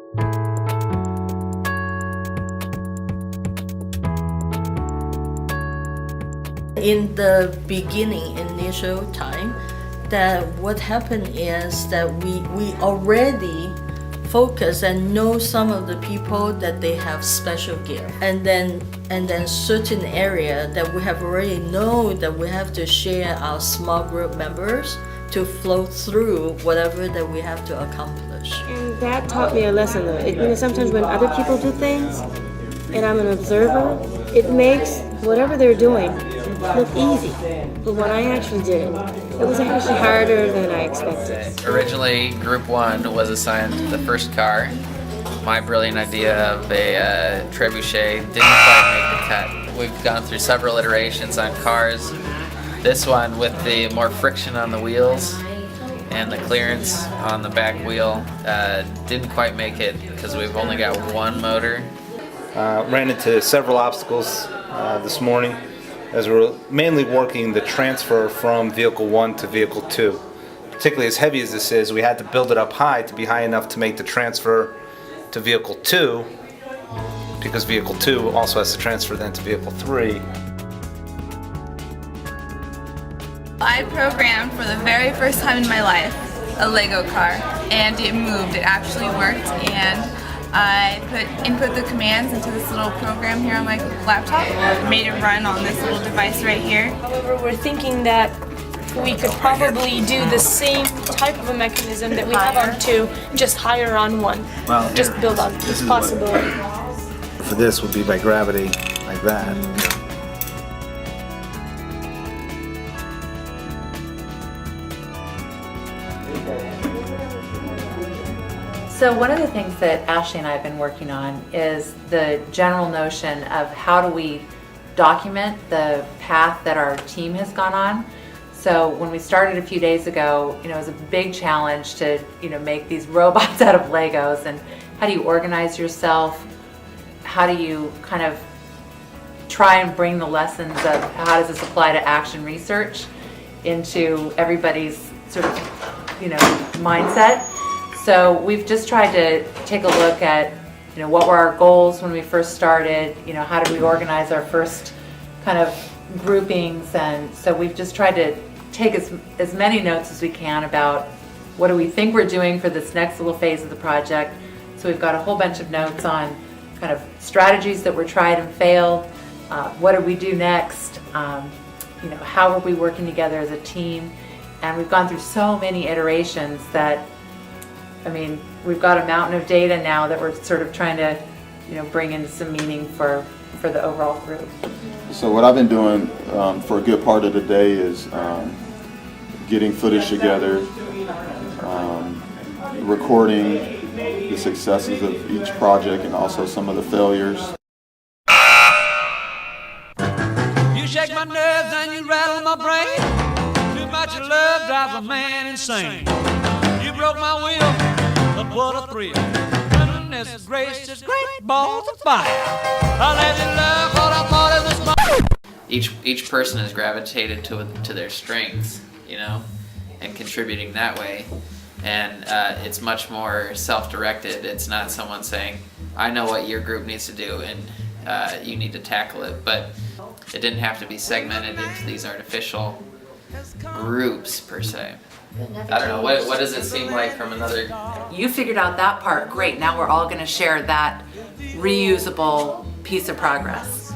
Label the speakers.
Speaker 1: In the beginning, initial time, that what happened is that we already focus and know some of the people that they have special gift, and then certain area that we have already know that we have to share our small group members to flow through whatever that we have to accomplish.
Speaker 2: And that taught me a lesson though. Sometimes when other people do things and I'm an observer, it makes whatever they're doing look easy. But when I actually did it was actually harder than I expected.
Speaker 3: Originally, Group 1 was assigned the first car. My brilliant idea of a trebuchet didn't quite make the cut. We've gone through several iterations on cars. This one, with the more friction on the wheels and the clearance on the back wheel, didn't quite make it because we've only got one motor.
Speaker 4: Ran into several obstacles this morning as we're mainly working the transfer from Vehicle 1 to Vehicle 2. Particularly as heavy as this is, we had to build it up high to be high enough to make the transfer to Vehicle 2, because Vehicle 2 also has to transfer then to Vehicle 3.
Speaker 5: I programmed for the very first time in my life a Lego car, and it moved. It actually worked, and I input the commands into this little program here on my laptop, made it run on this little device right here.
Speaker 6: However, we're thinking that we could probably do the same type of a mechanism that we have on 2, just higher on 1.
Speaker 7: Well,
Speaker 6: just build on this possibility.
Speaker 7: For this would be by gravity, like that.
Speaker 8: So one of the things that Ashley and I have been working on is the general notion of how do we document the path that our team has gone on. So when we started a few days ago, it was a big challenge to, make these robots out of Legos, and how do you organize yourself? How do you kind of try and bring the lessons of how does this apply to action research into everybody's sort of, mindset? So we've just tried to take a look at, what were our goals when we first started, how did we organize our first kind of groupings, and so we've just tried to take as many notes as we can about what do we think we're doing for this next little phase of the project. So we've got a whole bunch of notes on kind of strategies that were tried and failed, what did we do next, how are we working together as a team, and we've gone through so many iterations that we've got a mountain of data now that we're sort of trying to, bring in some meaning for the overall group.
Speaker 9: So what I've been doing for a good part of the day is getting footage together, recording the successes of each project and also some of the failures.
Speaker 10: You shake my nerves and you rattle my brain. Too much love drives a man insane. You broke my will, but what a thrill. Goodness gracious, great balls of fire. I let you love what I thought it was mine.
Speaker 3: Each person has gravitated to their strengths, and contributing that way. And it's much more self-directed. It's not someone saying, I know what your group needs to do and you need to tackle it. But it didn't have to be segmented into these artificial groups per se. I don't know, what does it seem like from another?
Speaker 8: You figured out that part, great. Now we're all going to share that reusable piece of progress.